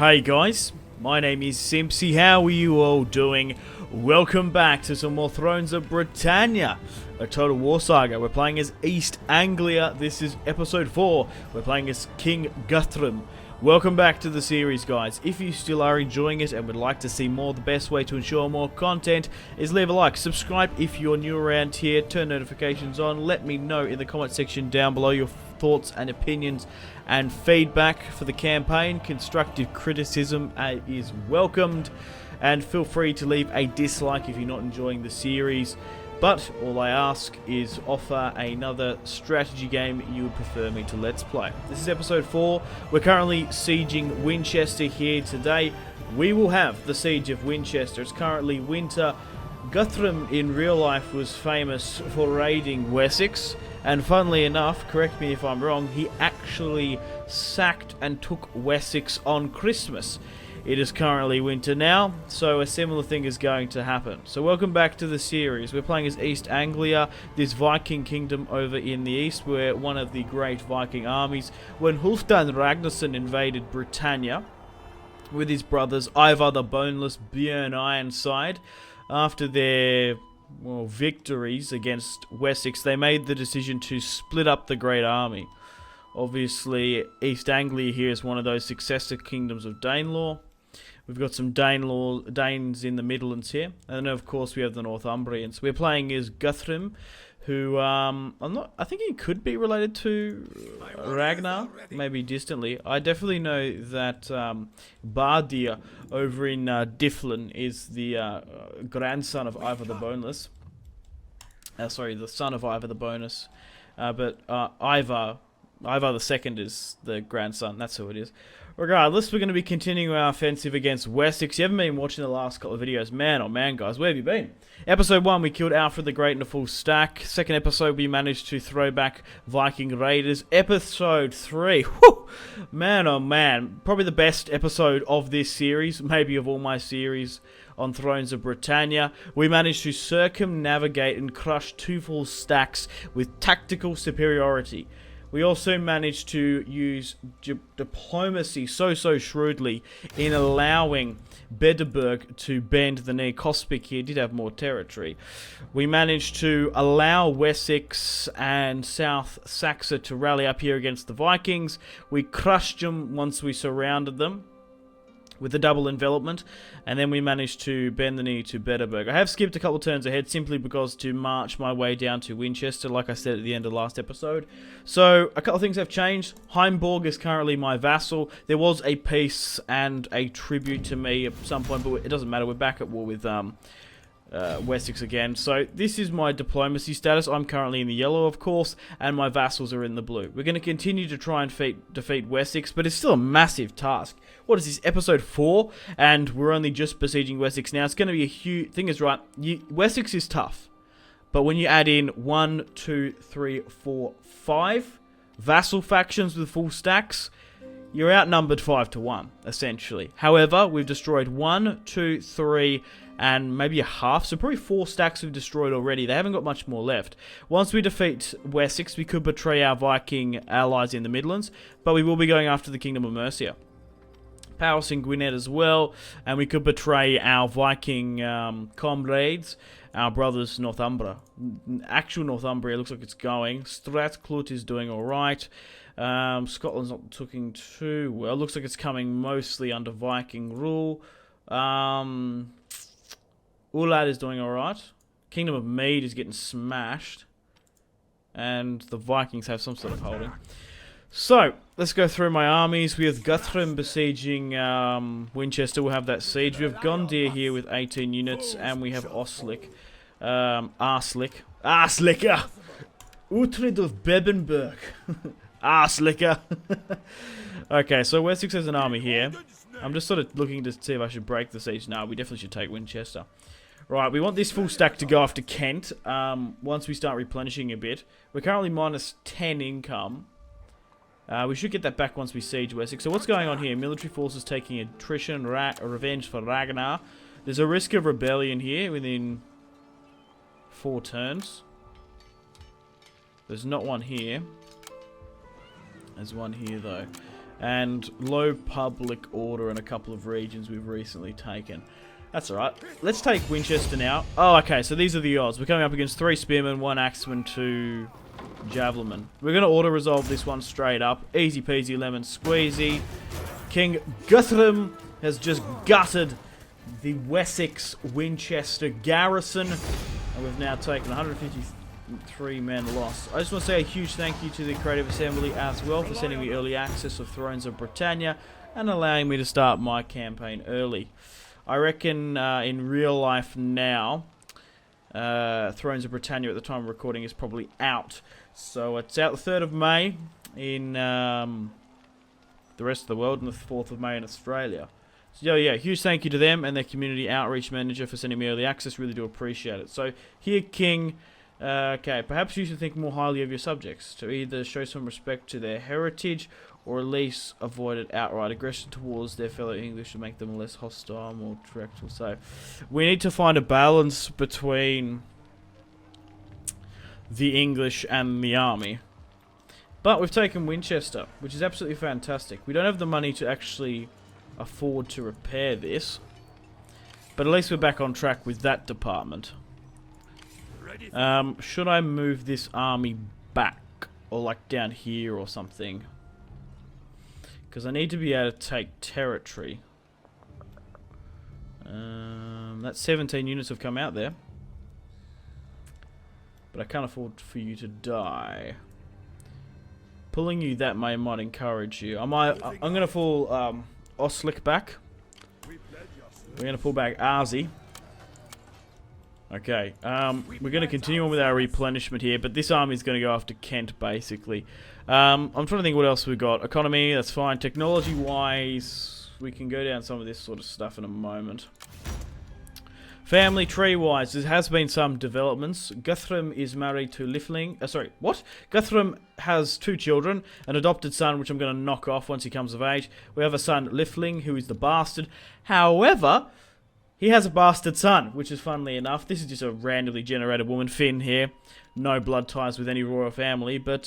Hey guys, my name is Simpzy. How are you all doing? Welcome back to some more Thrones of Britannia, a Total War Saga. We're playing as East Anglia. This is episode 4. We're playing as King Guthrum. Welcome back to the series, guys. If you still are enjoying it and would like to see more, the best way to ensure more content is leave a like. Subscribe if you're new around here. Turn notifications on. Let me know in the comment section down below your thoughts and opinions and feedback for the campaign. Constructive criticism is welcomed, and feel free to leave a dislike if you're not enjoying the series. But all I ask is offer another strategy game you would prefer me to let's play. This is episode 4. We're currently sieging Winchester here today. We will have the siege of Winchester. It's currently winter. Guthrum in real life was famous for raiding Wessex, and funnily enough, correct me if I'm wrong, he actually sacked and took Wessex on Christmas. It is currently winter now, so a similar thing is going to happen. So welcome back to the series. We're playing as East Anglia, this Viking kingdom over in the east. We're one of the great Viking armies. When Halfdan Ragnarsson invaded Britannia with his brothers Ivar the Boneless, Björn Ironside, after their victories against Wessex, they made the decision to split up the great army. Obviously, East Anglia here is one of those successor kingdoms of Danelaw. We've got some Danes in the Midlands here, and then of course we have the Northumbrians. We're playing as Guthrum, who I think he could be related to Ragnar, maybe distantly. I definitely know that Bardir over in Dyflin is the grandson of Ivar the Boneless. Sorry, the son of Ivar the Boneless, but Ivar the Second is the grandson. That's who it is. Regardless, we're going to be continuing our offensive against Wessex. You haven't been watching the last couple of videos. Man, oh man, guys, where have you been? Episode 1, we killed Alfred the Great in a full stack. Second episode, we managed to throw back Viking raiders. Episode 3, whew, man, oh man, probably the best episode of this series, maybe of all my series on Thrones of Britannia. We managed to circumnavigate and crush 2 full stacks with tactical superiority. We also managed to use diplomacy so shrewdly in allowing Bederburg to bend the knee. Kospik here did have more territory. We managed to allow Wessex and South Saxa to rally up here against the Vikings. We crushed them once we surrounded them with the double envelopment, and then we managed to bend the knee to Bederburg. I have skipped a couple turns ahead simply because to march my way down to Winchester, like I said at the end of the last episode. So a couple of things have changed. Heimborg is currently my vassal. There was a peace and a tribute to me at some point, but it doesn't matter. We're back at war with Wessex again. So this is my diplomacy status. I'm currently in the yellow, of course, and my vassals are in the blue. We're going to continue to try and defeat Wessex, but it's still a massive task. What is this, episode 4? And we're only just besieging Wessex now. It's going to be a huge thing. Is right. Wessex is tough, but when you add in 1, 2, 3, 4, 5 vassal factions with full stacks, you're outnumbered 5 to 1, essentially. However, we've destroyed 1, 2, 3, and maybe a half, so probably 4 stacks we've destroyed already. They haven't got much more left. Once we defeat Wessex, we could betray our Viking allies in the Midlands, but we will be going after the Kingdom of Mercia. Powys in Gwynedd as well, and we could betray our Viking comrades, our brothers Northumbria. Actual Northumbria looks like it's going. Strathclyde is doing alright. Scotland's not looking too well. Looks like it's coming mostly under Viking rule. Ulad is doing alright. Kingdom of Mead is getting smashed. And the Vikings have some sort of holding. So, let's go through my armies. We have Guthrum besieging Winchester. We'll have that siege. We have Gondir here with 18 units. And we have Oslick. Arslicker. Uhtred of Bebenberg. Arslicker. Okay, so Wessex has an army here. I'm just sort of looking to see if I should break the siege. No, we definitely should take Winchester. Right, we want this full stack to go after Kent once we start replenishing a bit. We're currently minus 10 income. We should get that back once we siege Wessex. So what's going on here? Military forces taking attrition, revenge for Ragnar. There's a risk of rebellion here within 4 turns. There's not one here. There's one here though. and low public order in a couple of regions we've recently taken. That's alright. Let's take Winchester now. Oh, okay, so these are the odds. We're coming up against 3 spearmen, 1 axeman, 2 javelinmen. We're going to auto-resolve this one straight up. Easy peasy lemon squeezy. King Guthrum has just gutted the Wessex Winchester garrison. And we've now taken 153 men lost. I just want to say a huge thank you to the Creative Assembly as well for sending me early access of Thrones of Britannia and allowing me to start my campaign early. I reckon in real life now, Thrones of Britannia at the time of recording is probably out. So it's out the 3rd of May in the rest of the world and the 4th of May in Australia. So yeah, huge thank you to them and their community outreach manager for sending me early access. Really do appreciate it. So here, King, okay, perhaps you should think more highly of your subjects to either show some respect to their heritage or at least avoid outright aggression towards their fellow English to make them less hostile, more direct. So we need to find a balance between the English and the army. But we've taken Winchester, which is absolutely fantastic. We don't have the money to actually afford to repair this, but at least we're back on track with that department. Should I move this army back, or like down here or something? Because I need to be able to take territory. That's 17 units have come out there. But I can't afford for you to die. Pulling you that might encourage you. I'm going to pull Oslick back. We're going to pull back Arzi. Okay, we're going to continue on with our replenishment here, but this army is going to go after Kent, basically. I'm trying to think what else we've got. Economy, that's fine. Technology-wise, we can go down some of this sort of stuff in a moment. Family tree-wise, there has been some developments. Guthrum is married to Lifling. Sorry, what? Guthrum has 2 children, an adopted son, which I'm going to knock off once he comes of age. We have a son, Lifling, who is the bastard. However, he has a bastard son, which is funnily enough. This is just a randomly generated woman, Finn here. No blood ties with any royal family. But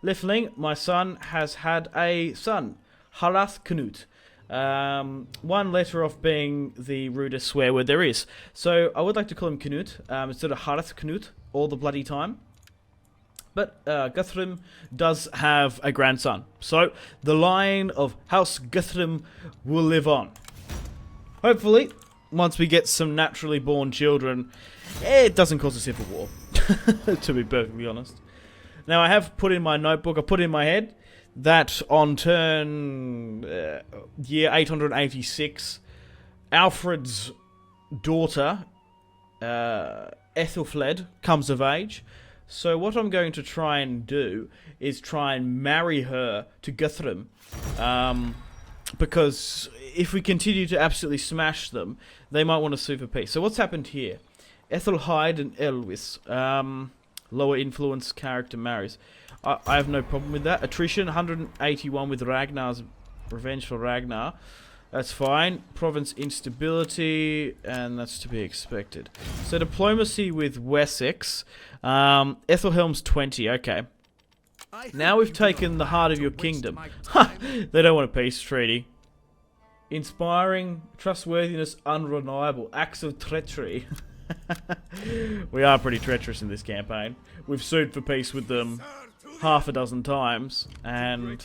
Lifling, my son, has had a son, Harath Knut. One letter off being the rudest swear word there is. So I would like to call him Knut instead of Harath Knut all the bloody time. But Guthrum does have a grandson. So the line of House Guthrum will live on. Hopefully, once we get some naturally born children, it doesn't cause a civil war, to be perfectly honest. Now, I have put in my notebook, I put in my head, that on turn year 886, Alfred's daughter, Ethelfled, comes of age. So what I'm going to try and do is try and marry her to Guthrum, because if we continue to absolutely smash them, they might want to sue for peace. So what's happened here? Ethelhyde and Elwis, lower influence character marries. I have no problem with that. Attrition, 181 with Ragnar's Revenge for Ragnar. That's fine. Province instability, and that's to be expected. So diplomacy with Wessex. Ethelhelm's 20, okay. Now we've taken the heart of your kingdom. Ha! They don't want a peace treaty. Inspiring, trustworthiness, unreliable, acts of treachery. We are pretty treacherous in this campaign. We've sued for peace with them half a dozen times, and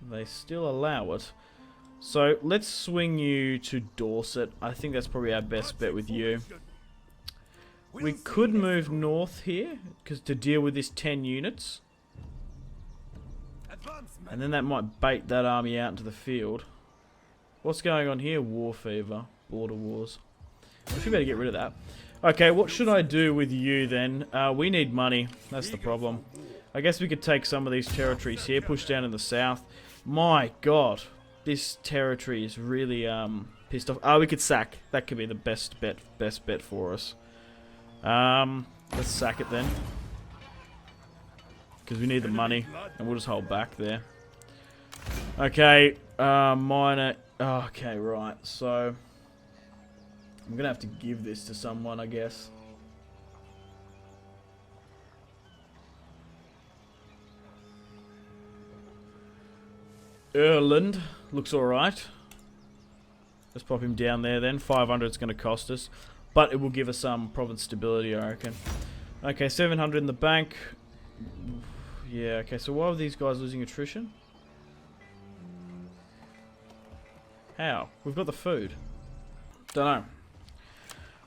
they still allow it. So let's swing you to Dorset. I think that's probably our best bet with you. We could move north here, because to deal with this 10 units. And then that might bait that army out into the field. What's going on here? War fever. Border wars. We should better get rid of that. Okay, what should I do with you then? We need money. That's the problem. I guess we could take some of these territories here, push down in the south. My god. This territory is really pissed off. Oh, we could sack. That could be the best bet for us. Let's sack it then. Because we need the money. And we'll just hold back there. Okay, minor. Okay, right. So I'm going to have to give this to someone, I guess. Erland looks alright. Let's pop him down there then. 500 is going to cost us. But it will give us some province stability, I reckon. Okay, 700 in the bank. Yeah, okay, so why are these guys losing attrition? How? We've got the food. Don't know.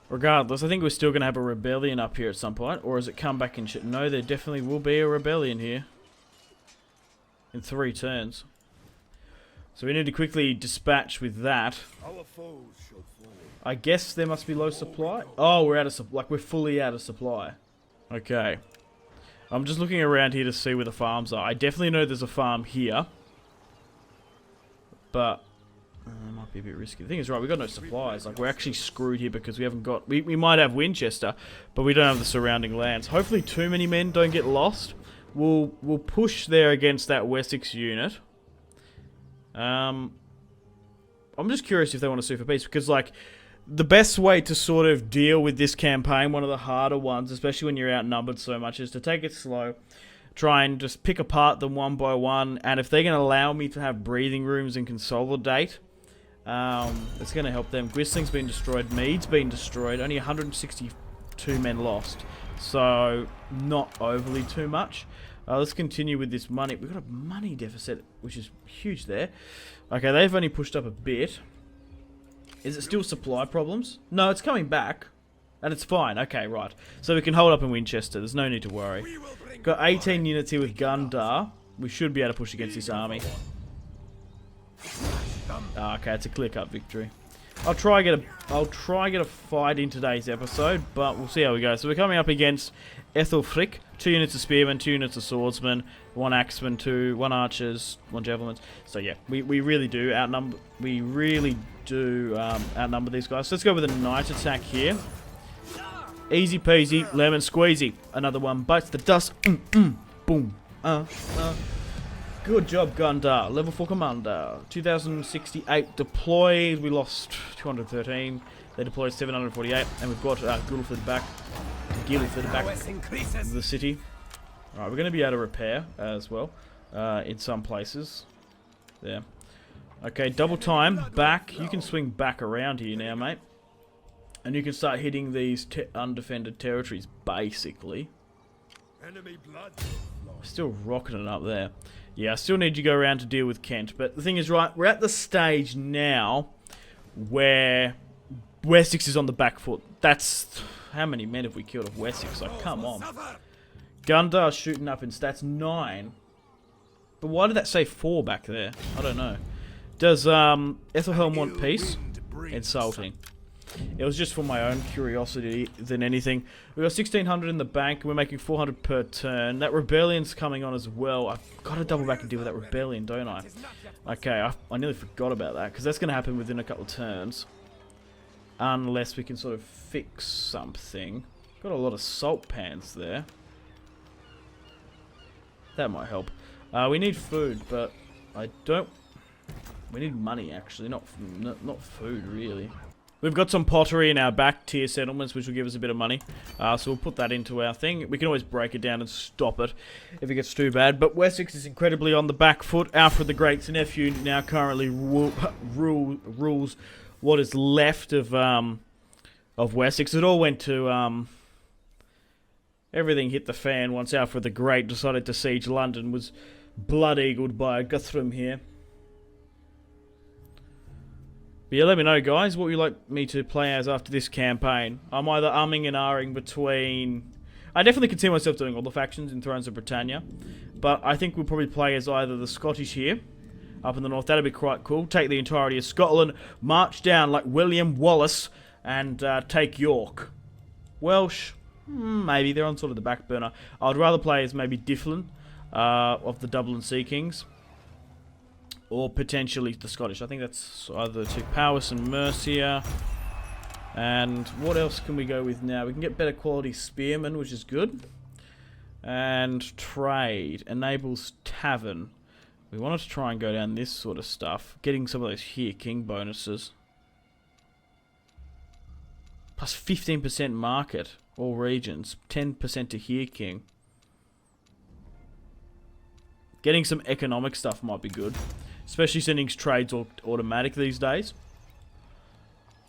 Regardless, I think we're still going to have a rebellion up here at some point. Or has it come back and shit? No, there definitely will be a rebellion here. In 3 turns. So we need to quickly dispatch with that. I guess there must be low supply. Oh, we're out of supply. Like, we're fully out of supply. Okay. I'm just looking around here to see where the farms are. I definitely know there's a farm here. But it might be a bit risky. The thing is, right, we've got no supplies. Like, we're actually screwed here because we haven't got... We might have Winchester, but we don't have the surrounding lands. Hopefully too many men don't get lost. We'll push there against that Wessex unit. I'm just curious if they want to sue for peace, because, like, the best way to sort of deal with this campaign, one of the harder ones, especially when you're outnumbered so much, is to take it slow, try and just pick apart them one by one, and if they're going to allow me to have breathing rooms and consolidate, it's going to help them. Gwisling's been destroyed, Mead's been destroyed, only 162 men lost, so not overly too much. Let's continue with this money. We've got a money deficit, which is huge there. Okay, they've only pushed up a bit. Is it still supply problems? No, it's coming back. And it's fine. Okay, right. So we can hold up in Winchester. There's no need to worry. Got 18 units here with Gundar. We should be able to push against this army. Okay, it's a clear-cut victory. I'll try get a fight in today's episode, but we'll see how we go. So we're coming up against Ethelfric, 2 units of spearmen, 2 units of swordsmen, 1 axeman, 1 archers, 1 javelins. So yeah, we really do outnumber. We really do outnumber these guys. So let's go with a knight attack here. Easy peasy, lemon squeezy. Another one bites the dust. Boom. Good job, Gundar. Level 4 commander. 2068 deployed. We lost 213. They deployed 748. And we've got Guthrum back. Of the city. Alright, we're going to be able to repair as well. In some places. There. Okay, double time. Back. You can swing back around here now, mate. And you can start hitting these undefended territories, basically. Enemy blood. Still rocking it up there. Yeah, I still need to go around to deal with Kent. But the thing is, right, we're at the stage now where Wessex is on the back foot. That's... How many men have we killed of Wessex? Like, come on. Gundar shooting up in stats 9. But why did that say 4 back there? I don't know. Does Ethelhelm want peace? Insulting. It was just for my own curiosity than anything. We've got 1600 in the bank. We're making 400 per turn. That rebellion's coming on as well. I've got to double back and deal with that rebellion, don't I? Okay, I nearly forgot about that, because that's going to happen within a couple of turns. Unless we can sort of fix something. Got a lot of salt pans there. That might help. We need food, but I don't... We need money, actually, not food, really. We've got some pottery in our back tier settlements, which will give us a bit of money. So we'll put that into our thing. We can always break it down and stop it if it gets too bad. But Wessex is incredibly on the back foot. Alfred the Great's nephew now currently rules what is left of Wessex. It all went to... everything hit the fan once Alfred the Great decided to siege London. Was blood-eagled by Guthrum here. But yeah, let me know, guys, what would you like me to play as after this campaign. I'm either umming and ahhing between... I definitely can see myself doing all the factions in Thrones of Britannia. But I think we'll probably play as either the Scottish here, up in the north. That'd be quite cool. Take the entirety of Scotland, march down like William Wallace, and take York. Welsh, maybe. They're on sort of the back burner. I'd rather play as maybe Difflin of the Dublin Sea Kings. Or potentially the Scottish. I think that's either to Powys and Mercia. And what else can we go with now? We can get better quality spearmen, which is good. And trade. Enables tavern. We wanted to try and go down this sort of stuff. Getting some of those here king bonuses. Plus 15% market. All regions. 10% to here king. Getting some economic stuff might be good. Especially sending trades automatic these days.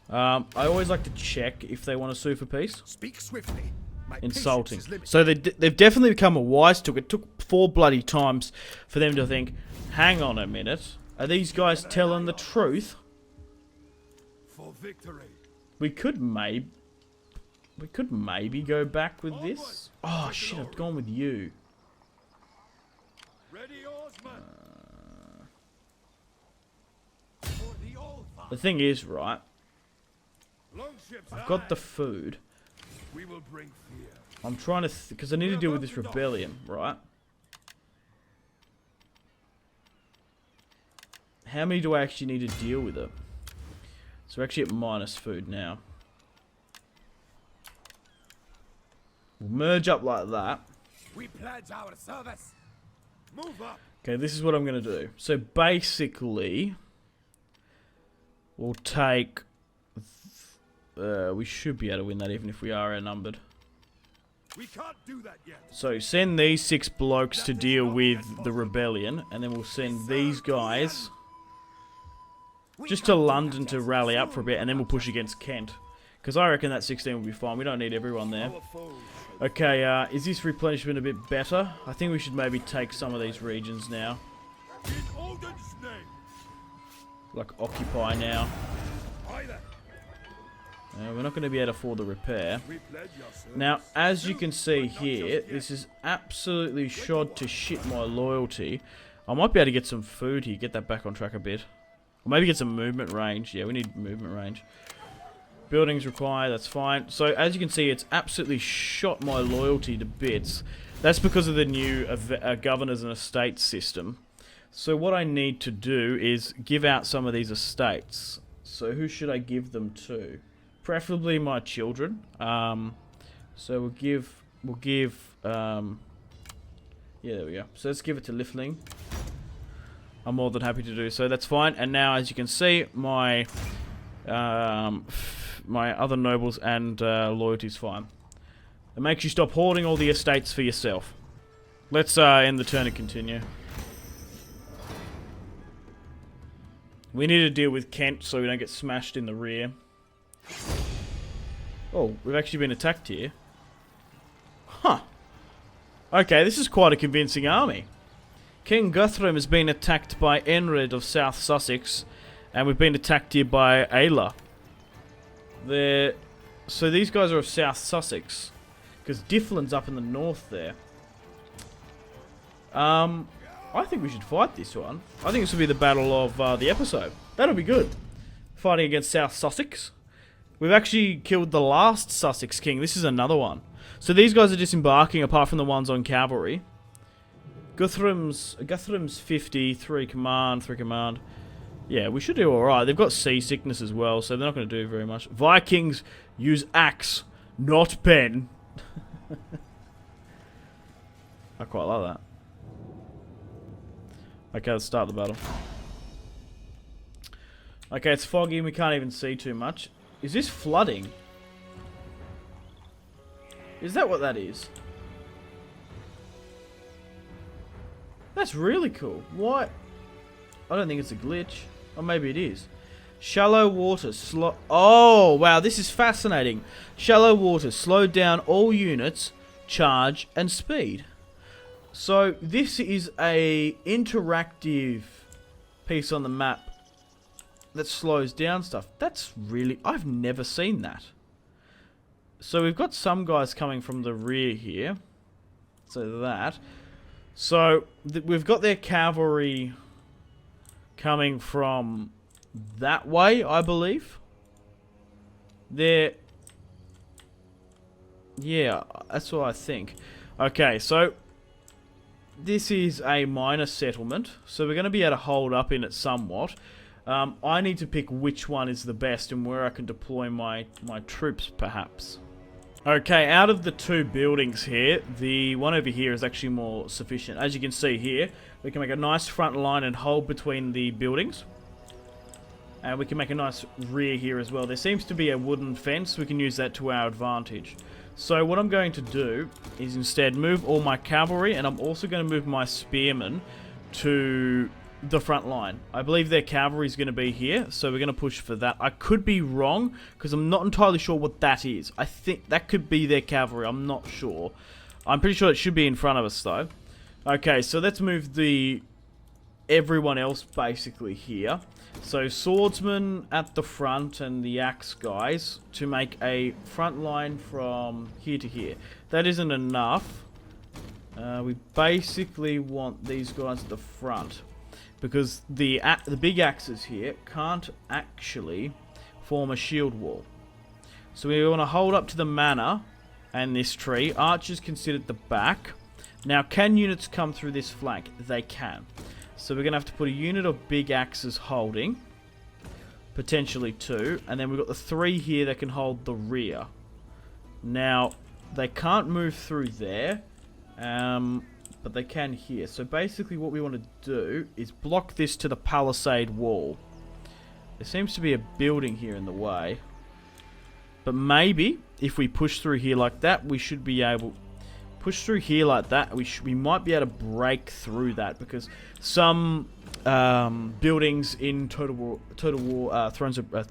I always like to check if they want to sue for peace. Speak swiftly. My Insulting. patience is limited. So they've definitely become a wise took. It took 4 bloody times for them to think, hang on a minute, are these guys telling the truth? For victory. We could maybe go back with this. Oh shit, I've gone with you. Ready, oarsman. For the old father. The thing is, right, Longships I've got the food. We will bring fear. I'm trying to, because I need to deal with this rebellion, right? How many do I actually need to deal with it? So we're actually at minus food now. We'll merge up like that. We pledge our service. Move up. Okay, this is what I'm going to do. So basically, we'll take... we should be able to win that even if we are outnumbered. We can't do that yet. So send these 6 blokes to deal with the rebellion, and then we'll send these guys just to London to rally up for a bit, and then we'll push against Kent. Because I reckon that 16 will be fine. We don't need everyone there. Okay, is this replenishment a bit better? I think we should maybe take some of these regions now. In Odin's name. Like, occupy now. Either. We're not going to be able to afford the repair. We pledge our service. Now, as you can see here, this is absolutely shod to shit my loyalty. I might be able to get some food here, get that back on track a bit. Or maybe get some movement range. Yeah, we need movement range. Buildings required, that's fine. So, as you can see, it's absolutely shot my loyalty to bits. That's because of the new governors and estates system. So, what I need to do is give out some of these estates. So, who should I give them to? Preferably my children. So, we'll give, yeah, there we go. So, let's give it to Lifling. I'm more than happy to do so. That's fine. And now, as you can see, my my other nobles and loyalty's fine. It makes you stop hoarding all the estates for yourself. Let's end the turn and continue. We need to deal with Kent so we don't get smashed in the rear. Oh, we've actually been attacked here. Huh. Okay, this is quite a convincing army. King Guthrum has been attacked by Enred of South Sussex, and we've been attacked here by Ayla. So these guys are of South Sussex, because Difflin's up in the north there. I think we should fight this one. I think this will be the battle of the episode. That'll be good. Fighting against South Sussex. We've actually killed the last Sussex king. This is another one. So these guys are disembarking, apart from the ones on cavalry. Guthrum's 50, 3 command. Yeah, we should do alright. They've got seasickness as well, so they're not going to do very much. Vikings use axe, not pen. I quite like that. Okay, let's start the battle. Okay, it's foggy and we can't even see too much. Is this flooding? Is that what that is? That's really cool. Why? I don't think it's a glitch. Or maybe it is. Shallow water. Oh, wow. This is fascinating. Shallow water. Slow down all units, charge, and speed. So, this is a interactive piece on the map that slows down stuff. That's really... I've never seen that. So, we've got some guys coming from the rear here. So, that... So, we've got their cavalry coming from that way, I believe. They're... Yeah, that's what I think. Okay, so... This is a minor settlement, so we're going to be able to hold up in it somewhat. I need to pick which one is the best and where I can deploy my troops, perhaps. Okay, out of the 2 buildings here, the one over here is actually more sufficient. As you can see here, we can make a nice front line and hold between the buildings. And we can make a nice rear here as well. There seems to be a wooden fence. We can use that to our advantage. So what I'm going to do is instead move all my cavalry, and I'm also going to move my spearmen to the front line. I believe their cavalry is going to be here, so we're going to push for that. I could be wrong, because I'm not entirely sure what that is. I think that could be their cavalry. I'm not sure. I'm pretty sure it should be in front of us, though. Okay, so let's move everyone else basically here. So swordsmen at the front and the axe guys to make a front line from here to here. That isn't enough. We basically want these guys at the front, because the big axes here can't actually form a shield wall. So we want to hold up to the manor and this tree. Archers can sit at the back. Now, can units come through this flank? They can. So we're going to have to put a unit of big axes holding. Potentially 2. And then we've got the 3 here that can hold the rear. Now, they can't move through there. But they can here. So basically what we want to do is block this to the palisade wall. There seems to be a building here in the way. But maybe, if we push through here like that, we should be able... Push through here like that, we might be able to break through that, because some buildings in Total War Thrones of... I was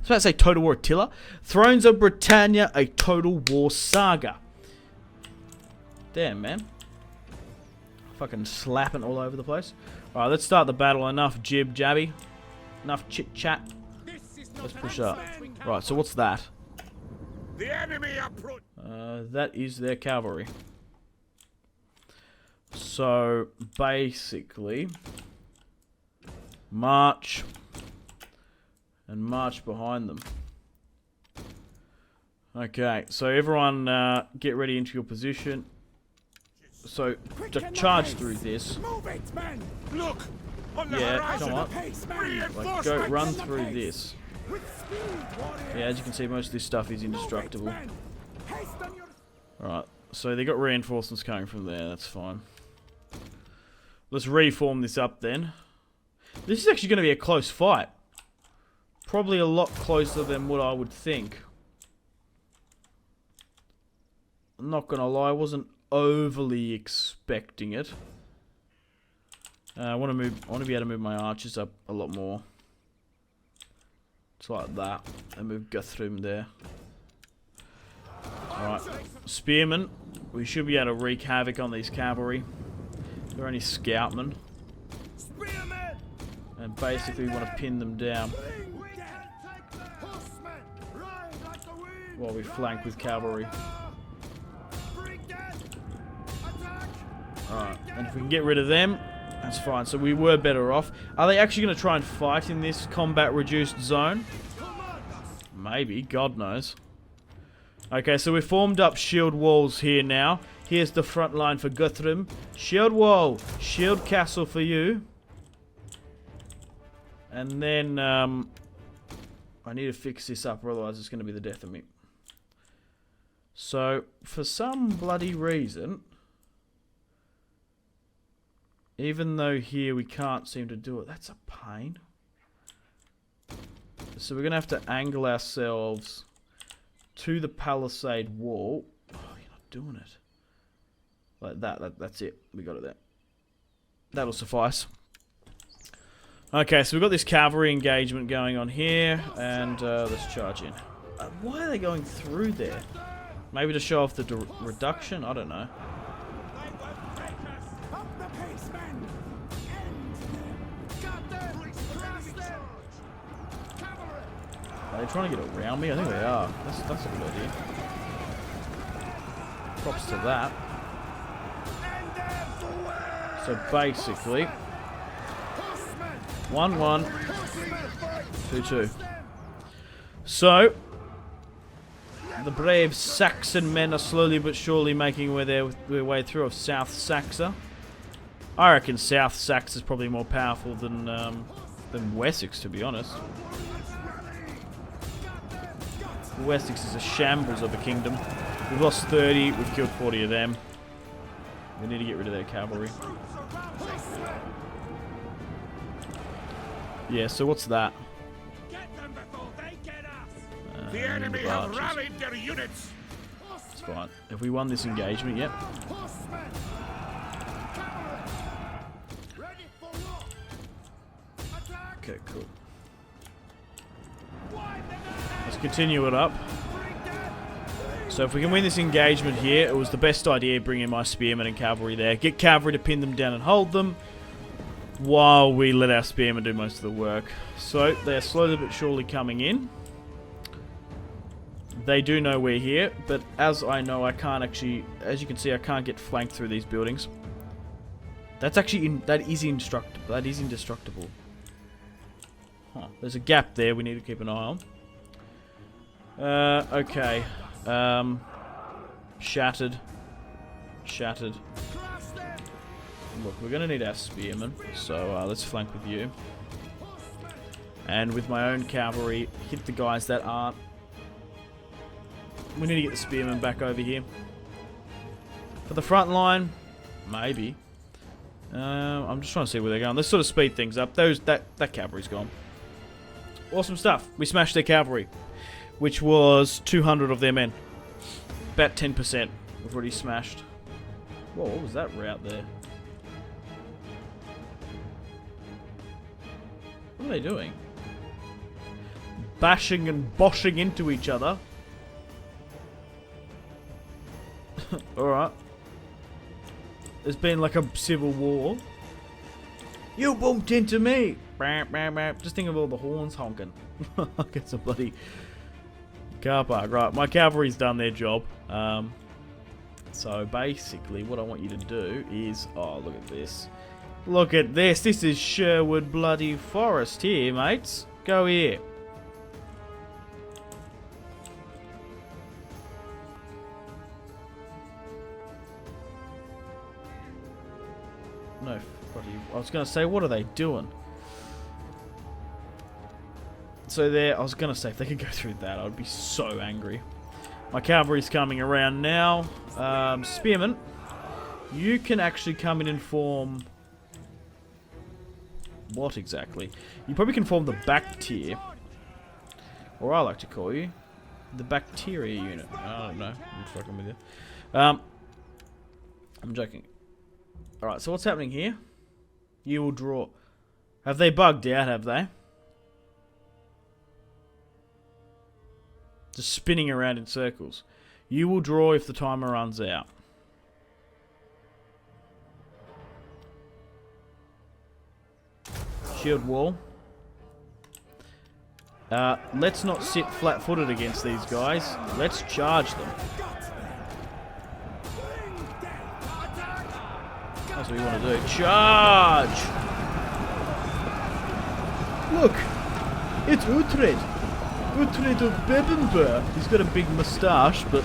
about to say Total War Attila. Thrones of Britannia, a Total War Saga. Damn, man. Fucking slapping all over the place. Alright, let's start the battle. Enough jib-jabby. Enough chit-chat. Let's push up. Right, so what's that? The enemy approach. That is their cavalry. So, basically, march and march behind them. Okay, so everyone get ready into your position. So, to charge through this. Move it, men. Look, on the Yeah, horizon. come on. Pace, Like, go run through this. Yeah, as you can see, most of this stuff is indestructible. Alright, so they got reinforcements coming from there, that's fine. Let's reform this up then. This is actually going to be a close fight. Probably a lot closer than what I would think. I'm not going to lie, I wasn't overly expecting it. I want to be able to move my archers up a lot more. It's like that. And move Guthrum there. Alright. Spearmen. We should be able to wreak havoc on these cavalry. They're only scoutmen. And basically we want to pin them down while we flank with cavalry. Alright. And if we can get rid of them, that's fine. So we were better off. Are they actually going to try and fight in this combat reduced zone? Maybe. God knows. Okay, so we've formed up shield walls here now. Here's the front line for Guthrum. Shield wall. Shield castle for you. And then, I need to fix this up, or otherwise it's going to be the death of me. So, for some bloody reason... Even though here we can't seem to do it. That's a pain. So we're going to have to angle ourselves to the palisade wall. Oh, you're not doing it. Like that. That's it. We got it there. That'll suffice. Okay, so we've got this cavalry engagement going on here. And let's charge in. Why are they going through there? Maybe to show off the reduction? I don't know. Are they trying to get around me? I think they are. That's a good idea. Props to that. So basically, 1-1, 2-2. So the brave Saxon men are slowly but surely making their way through of South Saxa. I reckon South Saxa is probably more powerful than Wessex, to be honest. Wessex is a shambles of a kingdom. We've lost 30, we've killed 40 of them. We need to get rid of their cavalry. Yeah, so what's that? The enemy have rallied their units. It's fine. Have we won this engagement yet? Okay, cool. Let's continue it up. So if we can win this engagement here, it was the best idea bringing my spearmen and cavalry there. Get cavalry to pin them down and hold them, while we let our spearmen do most of the work. So they're slowly but surely coming in. They do know we're here, but as I know, I can't actually, as you can see, I can't get flanked through these buildings. That's actually, that is indestructible. Huh, there's a gap there we need to keep an eye on. Okay. Shattered. Shattered. Look, we're going to need our spearmen, so let's flank with you. And with my own cavalry, hit the guys that aren't. We need to get the spearmen back over here. For the front line, maybe. I'm just trying to see where they're going. Let's sort of speed things up. That cavalry's gone. Awesome stuff. We smashed their cavalry, which was 200 of their men. About 10% we've already smashed. Whoa, what was that route there? What are they doing? Bashing and boshing into each other. Alright. There's been like a civil war. You bumped into me! Just think of all the horns honking. I'll get some bloody car park. Right, my cavalry's done their job. So basically what I want you to do is... Oh, look at this. Look at this. This is Sherwood bloody Forest here, mates. Go here. No, bloody... I was going to say, what are they doing? So there, I was going to say, if they could go through that, I would be so angry. My cavalry's coming around now. Spearmen, you can actually come in and form... What exactly? You probably can form the back tier. Or I like to call you the bacteria unit. I don't know. I'm fucking with you. I'm joking. Alright, so what's happening here? You will draw... Have they bugged out, have they? Just spinning around in circles. You will draw if the timer runs out. Shield wall. Let's not sit flat-footed against these guys. Let's charge them. That's what we want to do. Charge! Look! It's Uhtred! Uhtred of Bebenber! He's got a big moustache, but,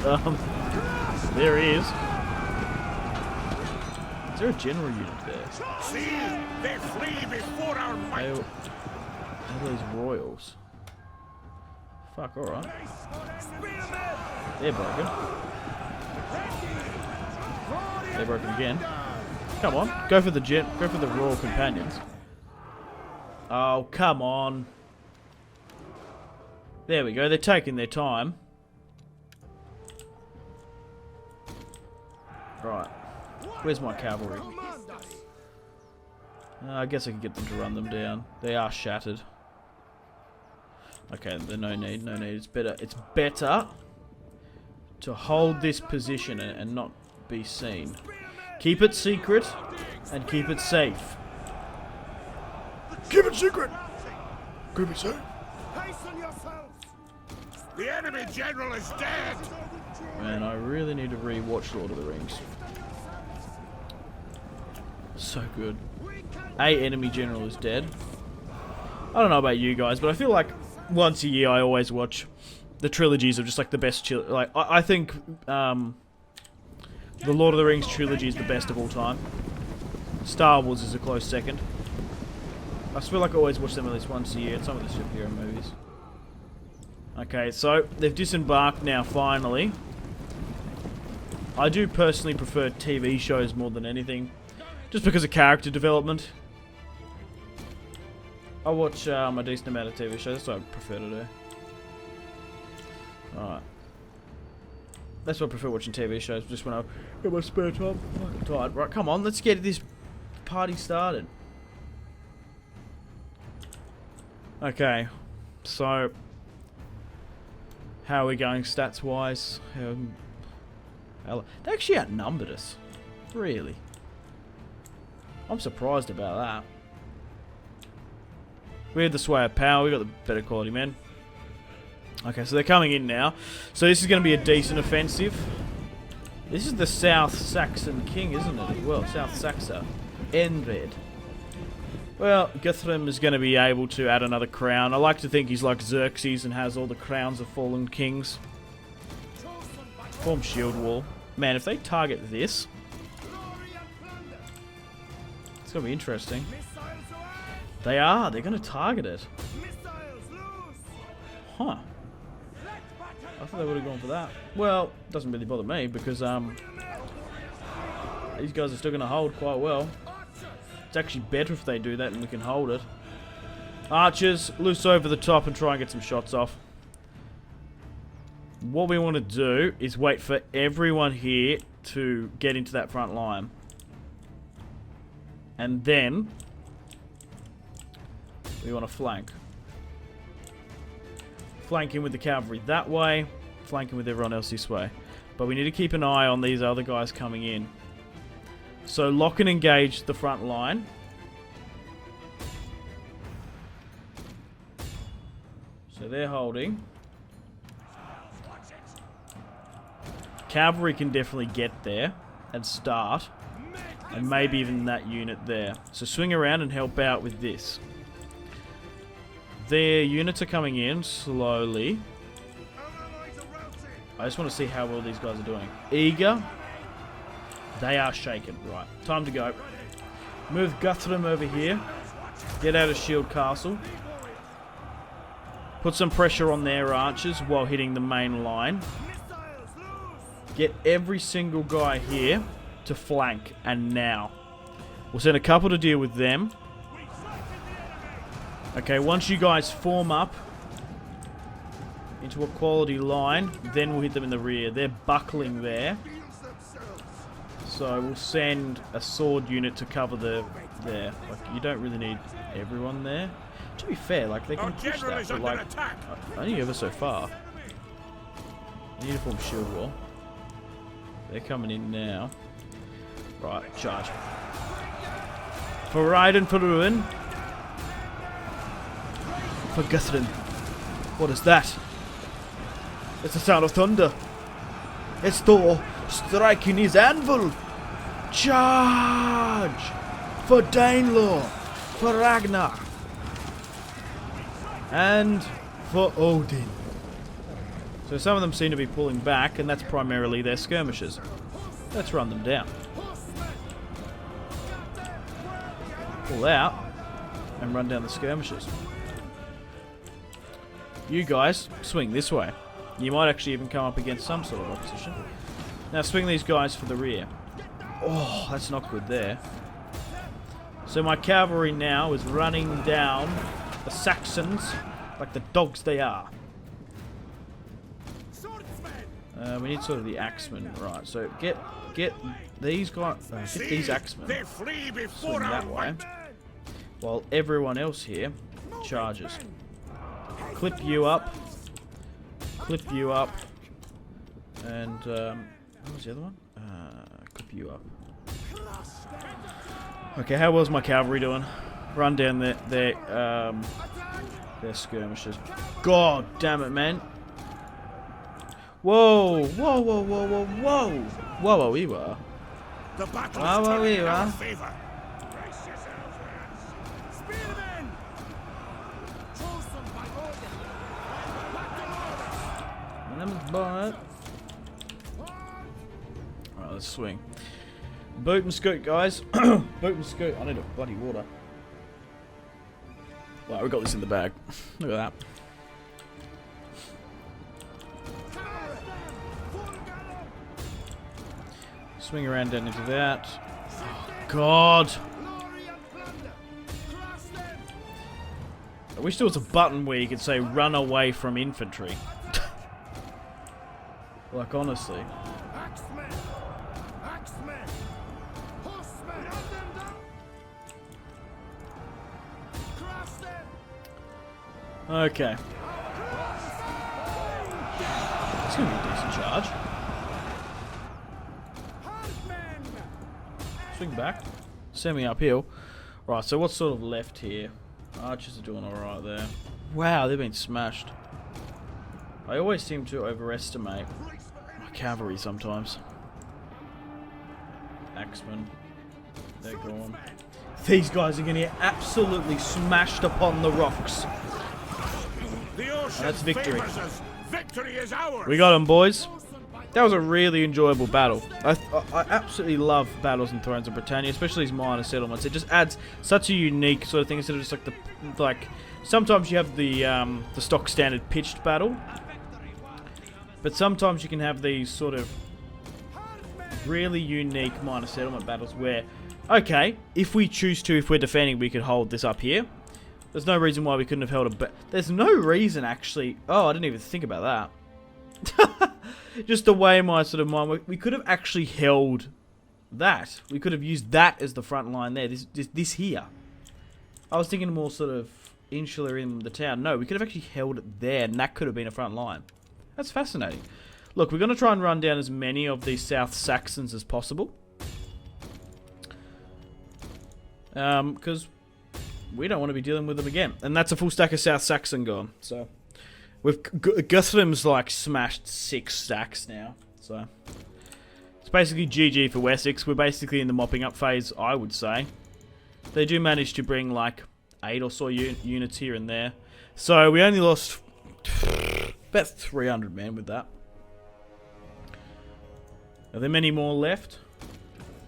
there he is. Is there a general unit there? See, they flee before our might. How are these royals? Fuck, alright. They're broken. They're broken again. Come on, go for the royal companions. Oh, come on. There we go, they're taking their time. Right. Where's my cavalry? I guess I can get them to run them down. They are shattered. Okay, no need. It's better to hold this position and not be seen. Keep it secret and keep it safe. Keep it secret. Keep it safe. The enemy general is dead. Man, I really need to re-watch Lord of the Rings. So good. Enemy general is dead. I don't know about you guys, but I feel like once a year I always watch the trilogies of just like the best I think the Lord of the Rings trilogy is the best of all time. Star Wars is a close second. I feel like I always watch them at least once a year in some of the superhero movies. Okay, so they've disembarked now finally. I do personally prefer TV shows more than anything, just because of character development. I watch a decent amount of TV shows, that's what I prefer to do. Alright. That's what I prefer watching TV shows, just when I get my spare time. I'm fucking tired. Right, come on, let's get this party started. Okay, so how are we going stats-wise? They actually outnumbered us. Really? I'm surprised about that. We had the sway of power. We got the better quality men. Okay, so they're coming in now. So this is going to be a decent offensive. This is the South Saxon king, isn't it? Well, South Saxa. Engle. Well, Guthrum is going to be able to add another crown. I like to think he's like Xerxes and has all the crowns of fallen kings. Form shield wall. Man, if they target this, it's going to be interesting. They are. They're going to target it. Huh. I thought they would have gone for that. Well, doesn't really bother me because these guys are still going to hold quite well. It's actually better if they do that and we can hold it. Archers, loose over the top and try and get some shots off. What we want to do is wait for everyone here to get into that front line. And then we want to flank. Flanking with the cavalry that way, flanking with everyone else this way. But we need to keep an eye on these other guys coming in. So lock and engage the front line. So they're holding. Cavalry can definitely get there and start. And maybe even that unit there. So swing around and help out with this. Their units are coming in slowly. I just want to see how well these guys are doing. Eager. They are shaken. Right. Time to go. Move Guthrum over here. Get out of Shield Castle. Put some pressure on their archers while hitting the main line. Get every single guy here to flank. And now. We'll send a couple to deal with them. Okay, once you guys form up into a quality line, then we'll hit them in the rear. They're buckling there. So we'll send a sword unit to cover there. Like, you don't really need everyone there. To be fair, like, they can push that, but like, only ever so far. Uniform shield wall. They're coming in now. Right, charge. For ride and for ruin. For Guthrum. What is that? It's the sound of thunder. It's Thor striking his anvil. Charge! For Danelaw. For Ragnar. And for Odin. So some of them seem to be pulling back, and that's primarily their skirmishers. Let's run them down. Pull out and run down the skirmishers. You guys, swing this way. You might actually even come up against some sort of opposition. Now swing these guys for the rear. Oh, that's not good there. So my cavalry now is running down the Saxons like the dogs they are. We need sort of the axemen, right? So get these guys, get these axemen swing that way, while everyone else here charges. Clip you up, and what was the other one? Clip you up. Okay, how well's my cavalry doing? Run down their skirmishers. God damn it, man! Whoa! Whoa! Whoa! Whoa! Whoa! Whoa! Whoa! Whoa! We were. The battle is in our favor. Alright, let's swing. Boot and scoot, guys. Boot and scoot. I need a bloody water. Right, we got this in the bag. Look at that. Swing around down into that. Oh, God. I wish there was a button where you could say run away from infantry. Like, honestly. Okay. That's going to be a decent charge. Swing back. Semi-uphill. Right, so what's sort of left here? Archers are doing alright there. Wow, they've been smashed. I always seem to overestimate my cavalry sometimes. Axemen. They're gone. These guys are going to get absolutely smashed upon the rocks. That's victory. Victory is ours. We got them, boys. That was a really enjoyable battle. I absolutely love battles in Thrones of Britannia, especially these minor settlements. It just adds such a unique sort of thing instead of just like sometimes you have the stock standard pitched battle, but sometimes you can have these sort of really unique minor settlement battles where, okay, if we choose to, if we're defending, we could hold this up here. There's no reason why we couldn't have held a... There's no reason, actually... Oh, I didn't even think about that. Just the way my sort of mind... We could have actually held that. We could have used that as the front line there. This here. I was thinking more sort of insular in the town. No, we could have actually held it there, and that could have been a front line. That's fascinating. Look, we're going to try and run down as many of these South Saxons as possible. Because... we don't want to be dealing with them again. And that's a full stack of South Saxon gone. So, we've Guthrum's like smashed 6 stacks now. So, it's basically GG for Wessex. We're basically in the mopping up phase, I would say. They do manage to bring like 8 or so units here and there. So, we only lost about 300 men with that. Are there many more left?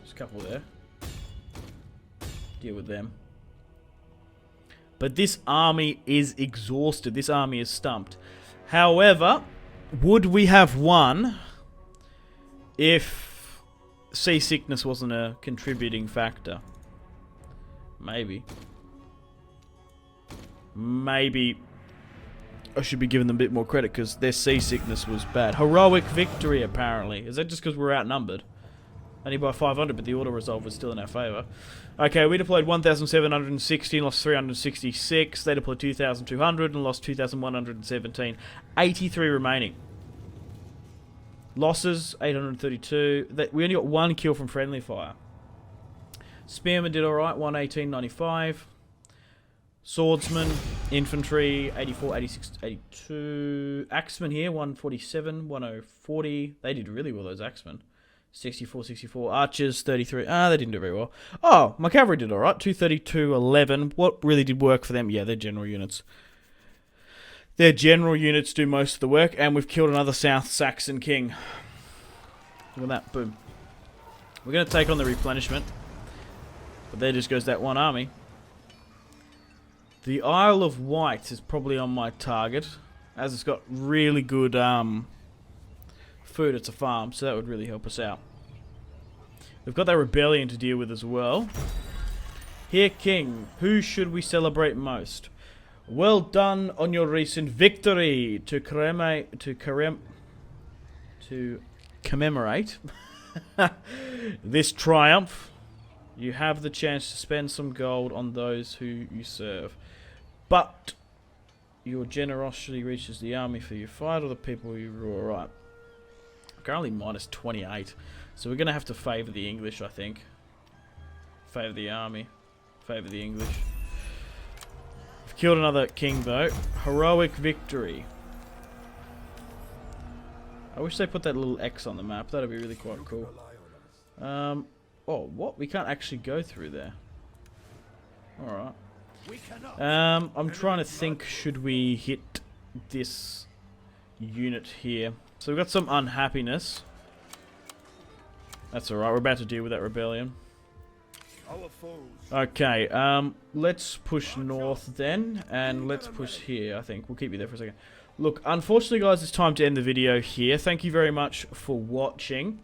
There's a couple there. Deal with them. But this army is exhausted. This army is stumped. However, would we have won if seasickness wasn't a contributing factor? Maybe. Maybe I should be giving them a bit more credit because their seasickness was bad. Heroic victory, apparently. Is that just because we're outnumbered? Only by 500, but the auto resolve was still in our favour. Okay, we deployed 1,760 and lost 366. They deployed 2,200 and lost 2,117. 83 remaining. Losses, 832. We only got 1 kill from friendly fire. Spearmen did alright, 118.95. Swordsman, infantry, 84, 86, 82. Axemen here, 147, 1040. They did really well, those Axemen. 64, 64. Archers, 33. They didn't do very well. Oh, my cavalry did alright. 232, 11. What really did work for them? Yeah, their general units. Their general units do most of the work, and we've killed another South Saxon king. Look at that. Boom. We're going to take on the replenishment. But there just goes that one army. The Isle of Wight is probably on my target, as it's got really good food. It's a farm, so that would really help us out. We've got that rebellion to deal with as well. Here, King, who should we celebrate most? Well done on your recent victory. To commemorate this triumph, you have the chance to spend some gold on those who you serve. But your generosity reaches the army for you fight or the people you rule. Right. Currently minus 28. So we're going to have to favour the English, I think. Favour the army. Favour the English. We've killed another king, though. Heroic victory. I wish they put that little X on the map. That'd be really quite cool. Oh, what? We can't actually go through there. Alright. I'm trying to think, should we hit this unit here? So we've got some unhappiness. That's alright, we're about to deal with that rebellion. Okay, let's push north then, and let's push here, I think. We'll keep you there for a second. Look, unfortunately guys, it's time to end the video here. Thank you very much for watching.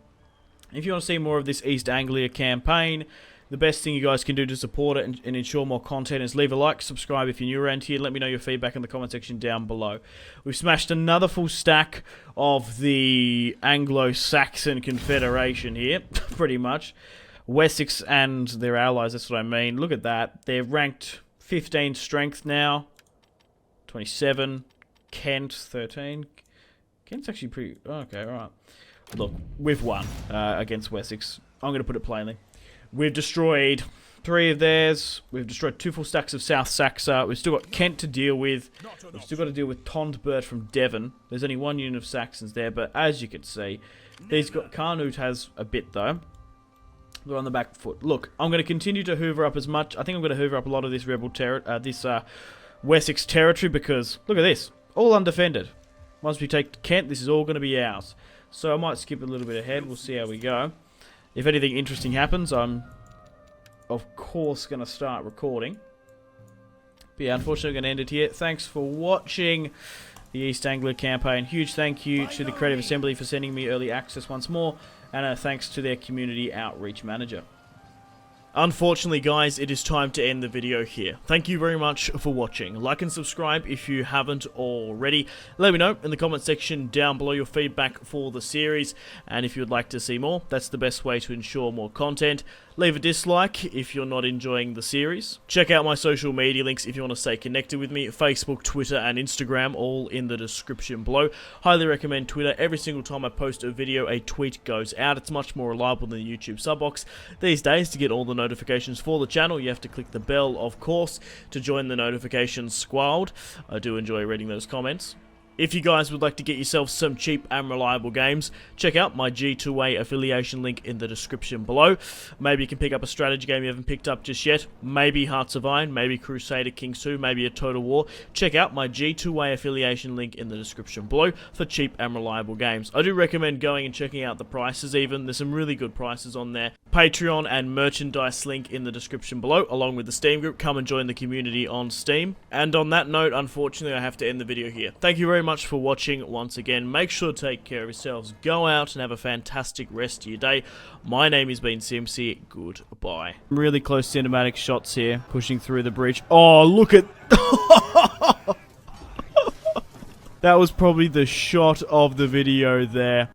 If you want to see more of this East Anglia campaign, the best thing you guys can do to support it and ensure more content is leave a like, subscribe if you're new around here, let me know your feedback in the comment section down below. We've smashed another full stack of the Anglo-Saxon Confederation here, pretty much. Wessex and their allies, that's what I mean. Look at that. They're ranked 15 strength now. 27. Kent, 13. Kent's actually pretty... Okay, alright. Look, we've won against Wessex. I'm going to put it plainly. We've destroyed 3 of theirs. We've destroyed 2 full stacks of South Saxa. We've still got Kent to deal with. We've still got to deal with Tondbert from Devon. There's only 1 unit of Saxons there, but as you can see, these got Carnot has a bit though. They're on the back foot. Look, I'm going to continue to hoover up as much. I think I'm going to hoover up a lot of this rebel Wessex territory because look at this, all undefended. Once we take Kent, this is all going to be ours. So I might skip a little bit ahead. We'll see how we go. If anything interesting happens, I'm of course going to start recording. But yeah, unfortunately, I'm going to end it here. Thanks for watching the East Anglia campaign. Huge thank you to the Creative Assembly for sending me early access once more. And thanks to their community outreach manager. Unfortunately, guys, it is time to end the video here. Thank you very much for watching. Like and subscribe if you haven't already. Let me know in the comment section down below your feedback for the series. And if you would like to see more, that's the best way to ensure more content. Leave a dislike if you're not enjoying the series. Check out my social media links if you want to stay connected with me. Facebook, Twitter, and Instagram, all in the description below. Highly recommend Twitter. Every single time I post a video, a tweet goes out. It's much more reliable than the YouTube sub box. These days, to get all the notifications for the channel, you have to click the bell, of course, to join the notifications squad. I do enjoy reading those comments. If you guys would like to get yourself some cheap and reliable games, check out my G2A affiliation link in the description below. Maybe you can pick up a strategy game you haven't picked up just yet. Maybe Hearts of Iron, maybe Crusader Kings 2, maybe a Total War. Check out my G2A affiliation link in the description below for cheap and reliable games. I do recommend going and checking out the prices even. There's some really good prices on there. Patreon and merchandise link in the description below, along with the Steam group. Come and join the community on Steam. And on that note, unfortunately, I have to end the video here. Thank you very much for watching once again. Make sure to take care of yourselves. Go out and have a fantastic rest of your day. My name has been Simpzy. Goodbye. Really close cinematic shots here, pushing through the bridge. Oh, look at... That was probably the shot of the video there.